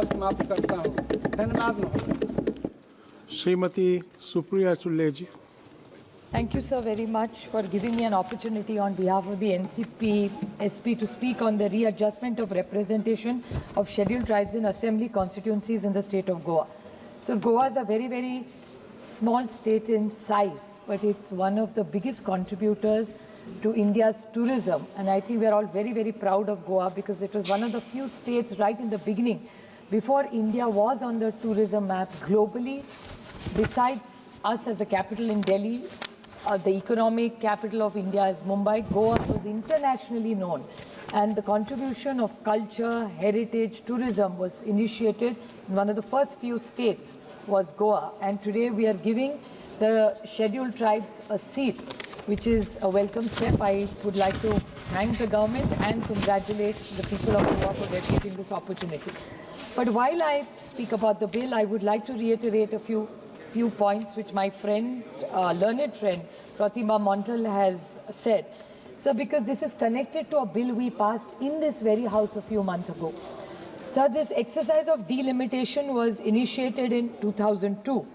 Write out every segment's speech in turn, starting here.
समाप्त करता हूँ। धन्यवाद महोदय। श्रीमती सुप्रिया चुल्ले जी। Thank you, sir, very much for giving me an opportunity on behalf of the NCP SP to speak on the readjustment of representation of scheduled tribes in assembly constituencies in the state of Goa. So Goa is a very, very small state in size, but it's one of the biggest contributors to India's tourism. And I think we're all very, very proud of Goa because it was one of the few states right in the beginning, before India was on the tourism map globally, besides us as the capital in Delhi. The economic capital of India is Mumbai. Goa was internationally known, and the contribution of culture, heritage, tourism was initiated in one of the first few states was Goa, and today we are giving the scheduled tribes a seat, which is a welcome step. I would like to thank the government and congratulate the people of Goa for getting this opportunity. But while I speak about the bill, I would like to reiterate a few points which my friend, learned friend, Pratima Montal has said. So because this is connected to a bill we passed in this very house a few months ago. So this exercise of delimitation was initiated in 2002.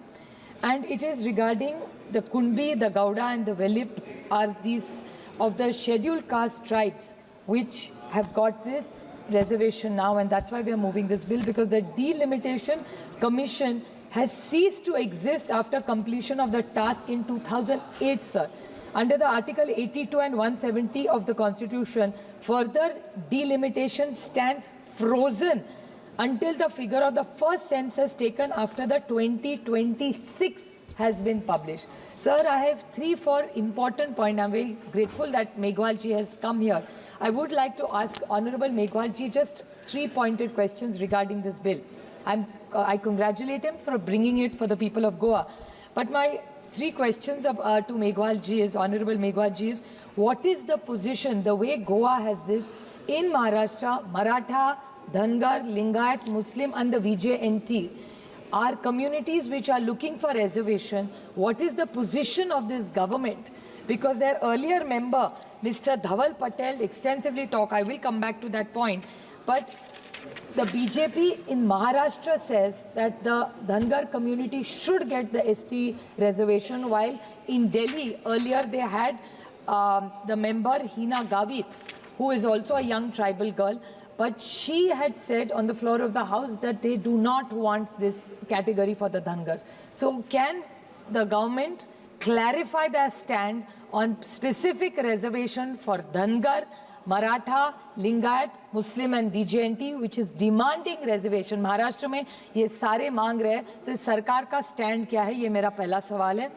And it is regarding the Kunbi, the Gauda and the Velip are these of the scheduled caste tribes which have got this reservation now, and that's why we are moving this bill, because the delimitation commission has ceased to exist after completion of the task in 2008, sir. Under the Article 82 and 170 of the Constitution, further delimitation stands frozen until the figure of the first census taken after the 2026 has been published. Sir, I have 3-4 important points. I'm very grateful that Meghwal ji has come here. I would like to ask Honorable Meghwal ji just 3 pointed questions regarding this bill. I congratulate him for bringing it for the people of Goa. But my 3 questions to Meghwal ji is, Honorable Meghwal ji, is what is the position, the way Goa has this, in Maharashtra, Maratha, Dhangar, Lingayat, Muslim and the VJNT are communities which are looking for reservation. What is the position of this government? Because their earlier member, Mr. Dhaval Patel, extensively talked. I will come back to that point. But the BJP in Maharashtra says that the Dhangar community should get the ST reservation, while in Delhi earlier they had the member Hina Gavit, who is also a young tribal girl, but she had said on the floor of the house that they do not want this category for the Dhangars. So can the government clarify their stand on specific reservation for Dhangar, Maratha, Lingayat, Muslim and VJNT, which is demanding reservation? Maharashtra में ये सारे मांग रहे हैं, तो सरकार का stand क्या है? ये मेरा पहला सवाल है.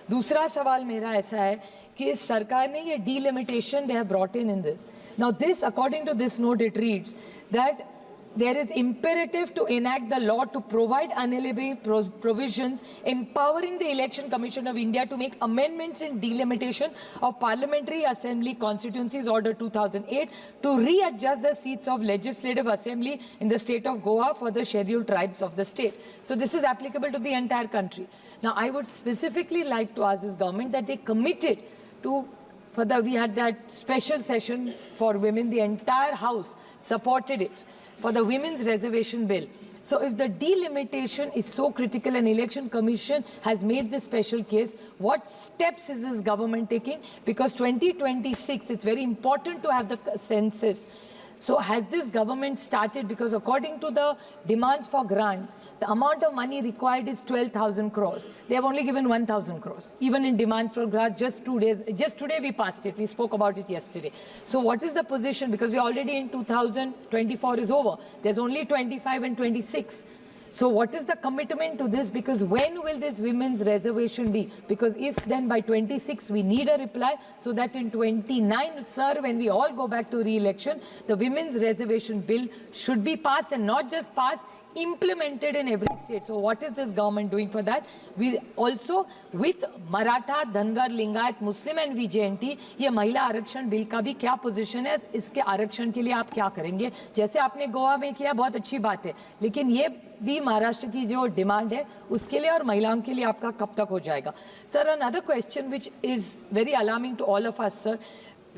दूसरा सवाल मेरा ऐसा है कि सरकार ने ये delimitation they have brought in this. Now this, according to this note, it reads that there is imperative to enact the law to provide unalienable provisions empowering the Election Commission of India to make amendments in delimitation of Parliamentary Assembly Constituencies Order 2008 to readjust the seats of Legislative Assembly in the state of Goa for the scheduled tribes of the state. So this is applicable to the entire country. Now I would specifically like to ask this government that they committed to, we had that special session for women, the entire house supported it for the women's reservation bill. So if the delimitation is so critical and Election Commission has made this special case, what steps is this government taking? Because 2026, it's very important to have the census. So has this government started? Because according to the demands for grants, the amount of money required is 12,000 crores. They have only given 1,000 crores. Even in demand for grants, just today we passed it. We spoke about it yesterday. So what is the position? Because we already in 2024 is over. There's only 25 and 26. So what is the commitment to this? Because when will this women's reservation be? Because if then by 26 we need a reply, so that in 29, sir, when we all go back to re-election, the women's reservation bill should be passed, and not just passed, implemented in every state. So what is this government doing for that? We also, with Maratha, Dhangar, Lingayat, Muslim and VJNT, ये महिला आरक्षण bill का भी क्या position है? इसके आरक्षण के लिए आप क्या करेंगे? जैसे आपने गोवा में किया, बहुत अच्छी बात है, लेकिन ये भी महाराष्ट्र की जो डिमांड है उसके लिए और महिलाओं के लिए आपका कब तक हो जाएगा? Sir, another question which is very alarming to all of us, sir.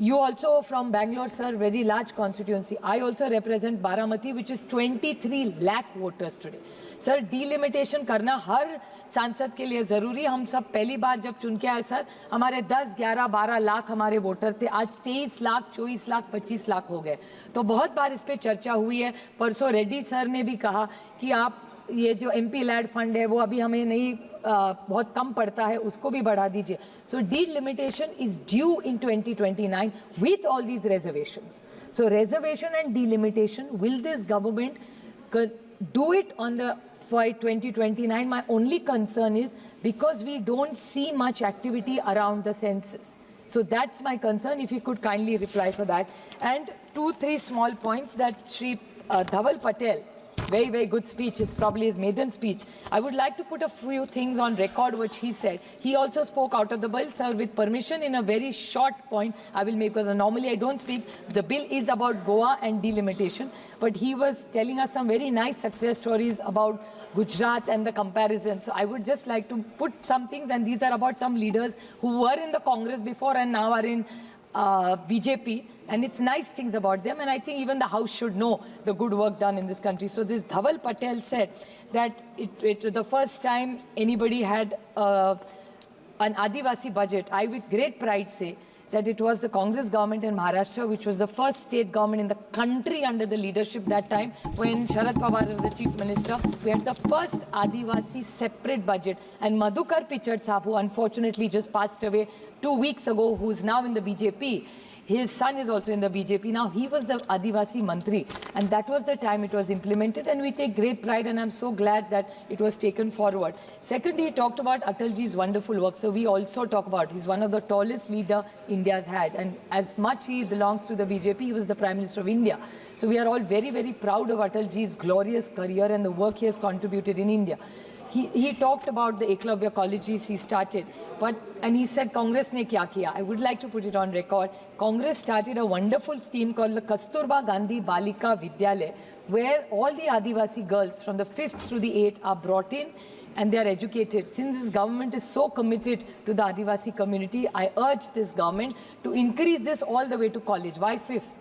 You also from Bangalore, sir, very large constituency. I also represent Baramati, which is 23 lakh voters today. Sir delimitation करना हर सांसद के लिए जरूरी। हम सब पहली बार जब चुन के आए सर, हमारे 10, 11, 12 लाख हमारे वोटर थे, आज 23 लाख, 24 लाख, 25 लाख हो गए। तो बहुत बार इस पे चर्चा हुई है। परसों रेड्डी सर ने भी कहा कि आप ये जो MP लैड फंड है वो अभी हमें नहीं बहुत कम पड़ता है, उसको भी बढ़ा दीजिए। So delimitation is due in 2029 with all these reservations. So reservation and delimitation, will this government do it on the for 2029? My only concern is because we don't see much activity around the census. So that's my concern, if you could kindly reply for that. And 2-3 small points that Shri Dhaval Patel, very, very good speech. It's probably his maiden speech. I would like to put a few things on record which he said. He also spoke out of the bill, sir, with permission in a very short point I will make, because normally I don't speak. The bill is about Goa and delimitation, but he was telling us some very nice success stories about Gujarat and the comparison. So I would just like to put some things, and these are about some leaders who were in the Congress before and now are in BJP, and it's nice things about them, and I think even the House should know the good work done in this country. So this Dhaval Patel said that the first time anybody had an Adivasi budget, I with great pride say that it was the Congress government in Maharashtra, which was the first state government in the country under the leadership that time when Sharad Pawar was the chief minister. We had the first Adivasi separate budget, and Madhukar Pichard Saab, who unfortunately just passed away 2 weeks ago, who's now in the BJP. His son is also in the BJP now. He was the Adivasi Mantri, and that was the time it was implemented, and we take great pride, and I'm so glad that it was taken forward. Secondly, he talked about Atalji's wonderful work, so we also talk about he's one of the tallest leader India's had, and as much he belongs to the BJP, he was the Prime Minister of India. So we are all very, very proud of Atalji's glorious career and the work he has contributed in India. He talked about the Eklavya colleges he started, and he said Congress ne kya kiya. I would like to put it on record. Congress started a wonderful scheme called the Kasturba Gandhi Balika Vidyalaya, where all the Adivasi girls from the 5th through the 8th are brought in and they are educated. Since this government is so committed to the Adivasi community, I urge this government to increase this all the way to college. Why 5th?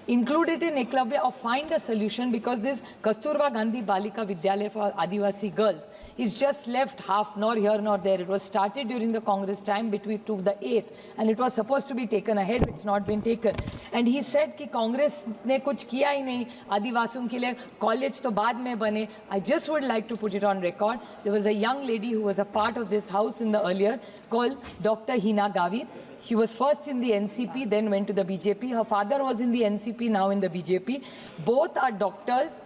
Include it in Eklavya or find a solution, because this Kasturba Gandhi Balika Vidyalaya for Adivasi girls is just left half, nor here nor there. It was started during the Congress time between to the 8th, and it was supposed to be taken ahead, but it's not been taken. And he said कि Congress ने कुछ किया ही नहीं आदिवासियों के लिए, college तो बाद में बने. I just would like to put it on record. There was a young lady who was a part of this house in the earlier called Dr. Hina Gavit. She was first in the NCP, then went to the BJP. Her father was in the NCP, now in the BJP. Both are doctors.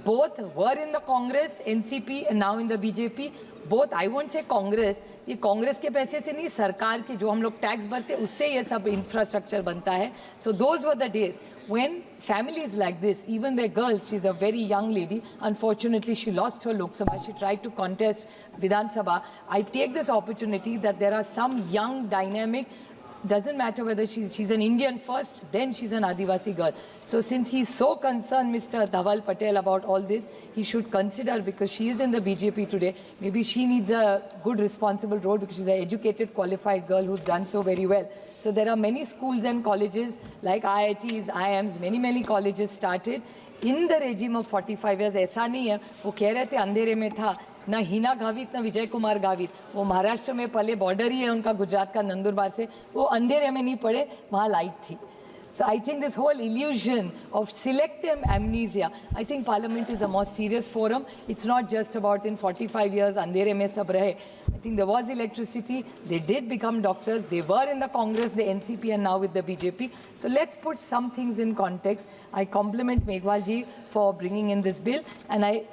Both were in the Congress, NCP, and now in the BJP. Both, I won't say Congress. ये कांग्रेस के पैसे से नहीं, सरकार के जो हम लोग टैक्स भरते उससे ये सब इंफ्रास्ट्रक्चर बनता है. So those were the days when families like this, even their girls, she's a very young lady, unfortunately she lost her Lok Sabha, she tried to contest Vidhan Sabha. I take this opportunity that there are some young, dynamic, doesn't matter whether she's an Indian first, then she's an Adivasi girl. So since he's so concerned, Mr. Dhaval Patel, about all this, he should consider, because she is in the BJP today, maybe she needs a good responsible role, because she's an educated, qualified girl who's done so very well. So there are many schools and colleges like IITs, IIMs, many colleges started in the regime of 45 years. ऐसा नहीं है वो कह रहे थे अंधेरे में था, ना हिना गावित ना विजय कुमार गावित, वो महाराष्ट्र में पले, बॉर्डर ही है उनका गुजरात का नंदुरबार से, वो अंधेरे में नहीं पड़े, वहाँ लाइट थी. So I think this whole illusion of selective amnesia, I think Parliament is a more serious forum. It's not just about in 45 years अंधेरे में सब रहे. I think there was electricity, they did become doctors, they were in the Congress, the NCP, and now with the BJP. So let's put some things in context. I compliment Meghwal ji for bringing in this bill, and I,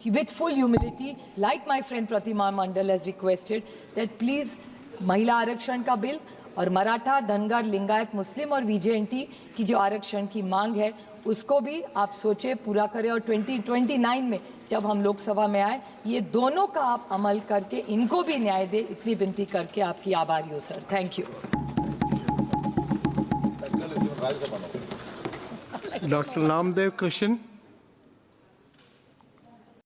with full humility, like my friend Pratima Mandal has requested, that please महिला आरक्षण का bill और मराठा, धनगर, लिंगायत, मुस्लिम और VJNT की जो आरक्षण की मांग है उसको भी आप सोचे पूरा करें, और 2029 में जब हम लोकसभा में आए ये दोनों का आप अमल करके इनको भी न्याय दे, इतनी विनती करके आपकी आभारी हूँ sir. Thank you. Dr. Namdev Krishan.